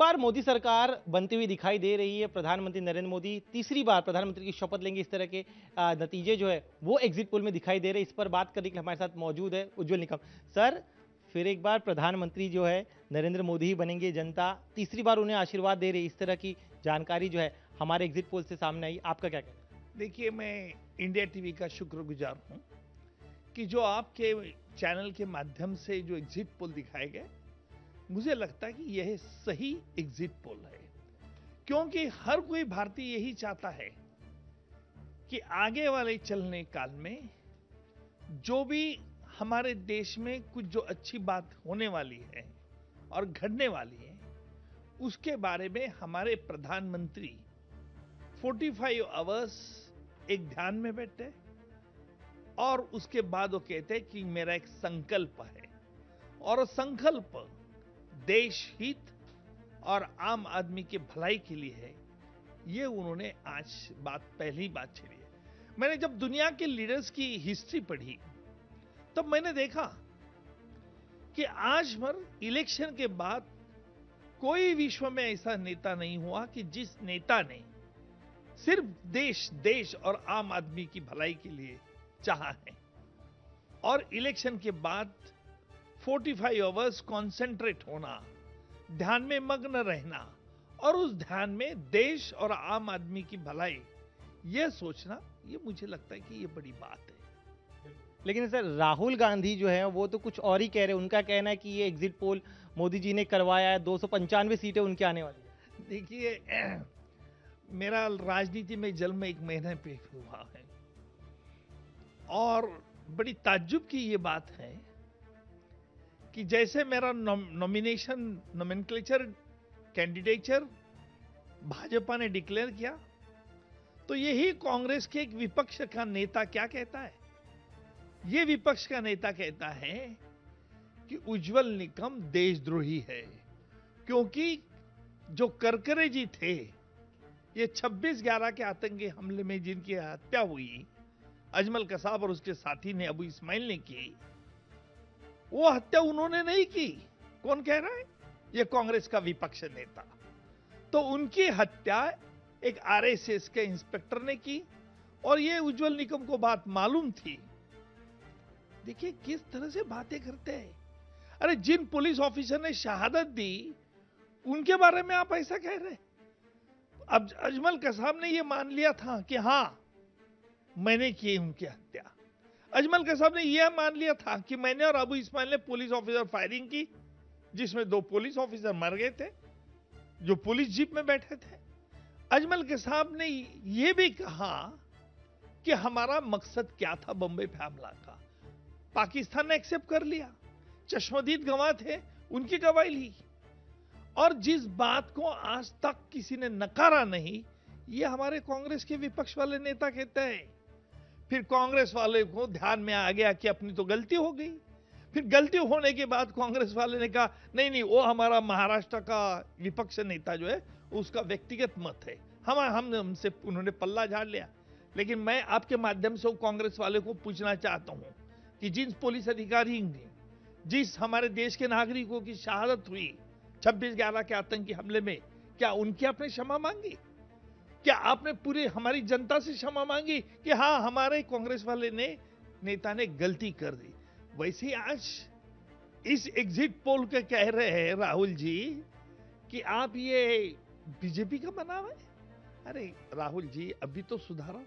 बार मोदी सरकार बनती हुई दिखाई दे रही है। प्रधानमंत्री नरेंद्र मोदी तीसरी बार प्रधानमंत्री की शपथ लेंगे। इस तरह के नतीजे जो है वो एग्जिट पोल में दिखाई दे रहे हैं। इस पर बात करने के लिए हमारे साथ मौजूद है उज्जवल निकम। सर, फिर एक बार प्रधानमंत्री जो है नरेंद्र मोदी ही बनेंगे। जनता तीसरी बार उन्हें आशीर्वाद दे रही है। इस तरह की जानकारी जो है हमारे एग्जिट पोल से सामने आई। आपका क्या कहना है? देखिए, मैं इंडिया टीवी का शुक्रगुजार हूं कि जो आपके चैनल के माध्यम से जो एग्जिट पोल दिखाए गए, मुझे लगता है कि यह सही एग्जिट पोल है, क्योंकि हर कोई भारतीय यही चाहता है कि आगे वाले चलने काल में जो भी हमारे देश में कुछ जो अच्छी बात होने वाली है और घटने वाली है, उसके बारे में हमारे प्रधानमंत्री 45 आवर्स एक ध्यान में बैठे और उसके बाद वो कहते हैं कि मेरा एक संकल्प है, और संकल्प देश हित और आम आदमी के भलाई के लिए है। ये उन्होंने आज पहली बात छेड़ी है। मैंने जब दुनिया के लीडर्स की हिस्ट्री पढ़ी तब मैंने देखा कि आज भर इलेक्शन के बाद कोई विश्व में ऐसा नेता नहीं हुआ कि जिस नेता ने सिर्फ देश और आम आदमी की भलाई के लिए चाहा है, और इलेक्शन के बाद 45 आवर्स कॉन्सेंट्रेट होना, ध्यान में मग्न रहना, और उस ध्यान में देश और आम आदमी की भलाई यह सोचना, ये मुझे लगता है कि ये बड़ी बात है। लेकिन सर, राहुल गांधी जो है वो तो कुछ और ही कह रहे हैं। उनका कहना है कि ये एग्जिट पोल मोदी जी ने करवाया है, 295 सीटें उनके आने वाली है। देखिए, मेरा राजनीति में जन्म 1 महीने पे हुआ है, और बड़ी ताज्जुब की ये बात है कि जैसे मेरा नॉमिनेचर कैंडिडेचर भाजपा ने डिक्लेयर किया, तो यही कांग्रेस के एक विपक्ष का नेता क्या कहता है? ये विपक्ष का नेता कहता है कि उज्जवल निकम देशद्रोही है, क्योंकि जो करकरे जी थे, ये 26/11 के आतंकी हमले में जिनकी हत्या हुई, अजमल कसाब और उसके साथी ने, अबू इस्माइल ने की, वो हत्या उन्होंने नहीं की। कौन कह रहा है? ये कांग्रेस का विपक्ष नेता। तो उनकी हत्या एक आरएसएस के इंस्पेक्टर ने की, और ये उज्जवल निकम को बात मालूम थी। देखिए किस तरह से बातें करते हैं। अरे, जिन पुलिस ऑफिसर ने शहादत दी उनके बारे में आप ऐसा कह रहे हैं। अब अजमल कसाब ने यह मान लिया था कि हां, मैंने की उनकी हत्या। अजमल कसाब ने यह मान लिया था कि मैंने और अबू इस्माइल ने पुलिस ऑफिसर फायरिंग की, जिसमें 2 पुलिस ऑफिसर मर गए थे जो पुलिस जीप में बैठे थे। अजमल कसाब ने यह भी कहा कि हमारा मकसद क्या था बम्बई पे हमला का। पाकिस्तान ने एक्सेप्ट कर लिया। चश्मदीद गवाह थे, उनकी गवाही ली, और जिस बात को आज तक किसी ने नकारा नहीं, ये हमारे कांग्रेस के विपक्ष वाले नेता कहते हैं। फिर कांग्रेस वाले को ध्यान में आ गया कि अपनी तो गलती हो गई। फिर गलती होने के बाद कांग्रेस वाले ने कहा नहीं, वो हमारा महाराष्ट्र का विपक्ष नेता जो है उसका व्यक्तिगत मत है, हमसे उन्होंने पल्ला झाड़ लिया। लेकिन मैं आपके माध्यम से कांग्रेस वाले को पूछना चाहता हूं कि जिन पुलिस अधिकारी ने, जिस हमारे देश के नागरिकों की शहादत हुई 26/11 के आतंकी हमले में, क्या उनकी आपने क्षमा मांगी? क्या आपने पूरी हमारी जनता से क्षमा मांगी कि हां, हमारे कांग्रेस वाले नेता ने गलती कर दी? वैसे ही आज इस एग्जिट पोल के कह रहे हैं राहुल जी कि आप ये बीजेपी का बनाव है। अरे राहुल जी, अभी तो सुधारो।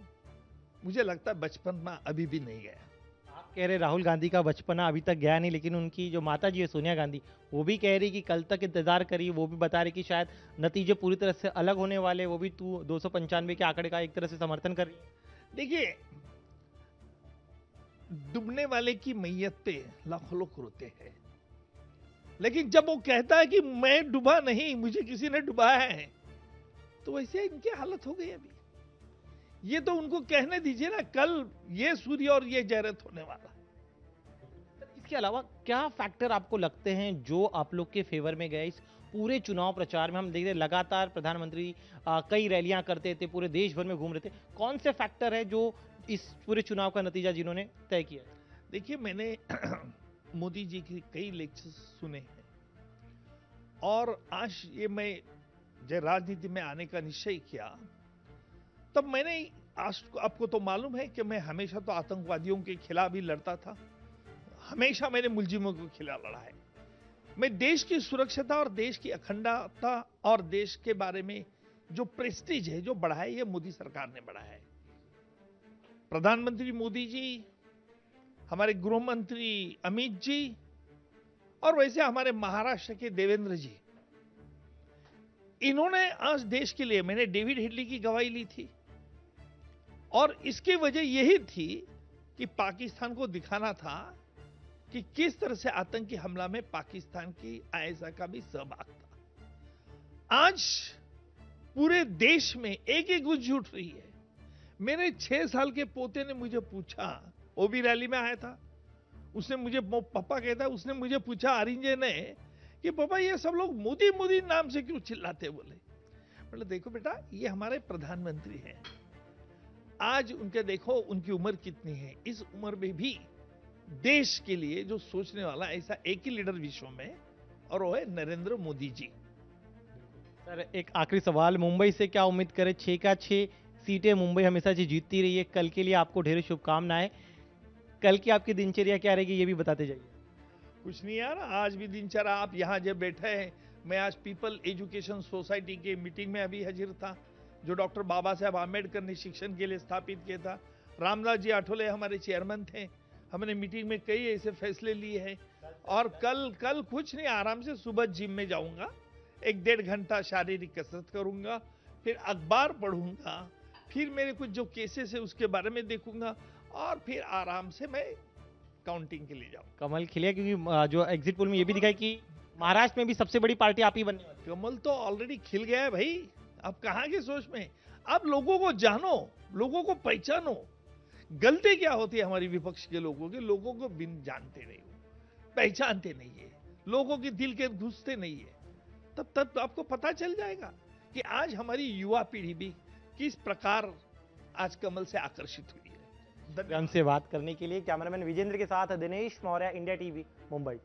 मुझे लगता है बचपना अभी भी नहीं गया। आप कह रहे राहुल गांधी का बचपना अभी तक गया नहीं, लेकिन उनकी जो माता जी है सोनिया गांधी, वो भी कह रही कि कल तक इंतजार करिए। वो भी बता रही कि शायद नतीजे पूरी तरह से अलग होने वाले। वो भी 295 के आंकड़े का एक तरह से समर्थन कर रही है। देखिए, डूबने वाले की मैयत पे लाखों लोग रोते हैं, लेकिन जब वो कहता है कि मैं डूबा नहीं, मुझे किसी ने डुबाया है, तो वैसे इनकी हालत हो गई। अभी ये तो उनको कहने दीजिए ना, कल ये सूर्य और ये जयरथ होने वाला। इसके अलावा क्या फैक्टर आपको लगते हैं जो आप लोग के फेवर में गए? इस पूरे चुनाव प्रचार में हम देख रहे हैं लगातार प्रधानमंत्री कई रैलियां करते थे, पूरे देश भर में घूम रहे थे। कौन से फैक्टर है जो इस पूरे चुनाव का नतीजा जिन्होंने तय किया? देखिए, मैंने मोदी जी के कई लेक्चर्स सुने हैं, और आज ये मैं जब राजनीति में आने का निश्चय किया, तब मैंने आज आपको तो मालूम है कि मैं हमेशा तो आतंकवादियों के खिलाफ ही लड़ता था, हमेशा मैंने मुलजिमों के खिलाफ लड़ा है। मैं देश की सुरक्षता और देश की अखंडता और देश के बारे में जो प्रेस्टीज है, जो बढ़ा है, ये मोदी सरकार ने बढ़ाया है। प्रधानमंत्री मोदी जी, हमारे गृह मंत्री अमित जी, और वैसे हमारे महाराष्ट्र के देवेंद्र जी, इन्होंने आज देश के लिए, मैंने डेविड हेडली की गवाही ली थी, और इसकी वजह यही थी कि पाकिस्तान को दिखाना था कि किस तरह से आतंकी हमला में पाकिस्तान की आईएसआई का भी सहभाग था। आज पूरे देश में एक एक गूंज उठ रही है। मेरे 6 साल के पोते ने मुझे पूछा, वो भी रैली में आया था, उसने मुझे, पापा कहता है, उसने मुझे पूछा अरिंजे ने कि पापा ये सब लोग मोदी मोदी नाम से क्यों चिल्लाते बोले। मतलब देखो बेटा, ये हमारे प्रधानमंत्री हैं, आज उनके देखो उनकी उम्र कितनी है, इस उम्र में भी देश के लिए जो सोचने वाला ऐसा एक ही लीडर विश्व में, और वो है नरेंद्र मोदी जी। सर एक आखिरी सवाल, मुंबई से क्या उम्मीद करें? 6 का 6 सीटें मुंबई हमेशा से जीतती रही है। कल के लिए आपको ढेर शुभकामनाएं। कल की आपकी दिनचर्या क्या रहेगी, ये भी बताते जाइए। कुछ नहीं यार, आज भी दिनचर्या, आप यहाँ जब बैठे हैं, मैं आज पीपल एजुकेशन सोसाइटी के मीटिंग में अभी हाजिर था, जो डॉक्टर बाबा साहब आम्बेडकर ने शिक्षण के लिए स्थापित किया था। रामदास जी आठवले हमारे चेयरमैन थे, हमने मीटिंग में कई ऐसे फैसले लिए हैं। और कल कुछ नहीं, आराम से सुबह जिम में जाऊंगा, 1-1.5 घंटा शारीरिक कसरत करूंगा, फिर अखबार पढ़ूंगा, फिर मेरे कुछ जो केसेस है उसके बारे में देखूंगा, और फिर आराम से मैं काउंटिंग के लिए जाऊंगा। कमल खिले, क्योंकि जो एग्जिट पोल में ये भी दिखा है कि महाराष्ट्र में भी सबसे बड़ी पार्टी आप ही बनने वाली। कमल तो ऑलरेडी खिल गया है भाई, अब कहाँ की सोच में। अब लोगों को जानो, लोगों को पहचानो। गलती क्या होती है हमारी विपक्ष के लोगों की, लोगों को बिन जानते नहीं हो, पहचानते नहीं है, लोगों के दिल के घुसते नहीं है। तब तो आपको पता चल जाएगा कि आज हमारी युवा पीढ़ी भी किस प्रकार आज कमल से आकर्षित हुई है। हमसे बात करने के लिए कैमरामैन विजेंद्र के साथ दिनेश मौर्य, इंडिया टीवी, मुंबई।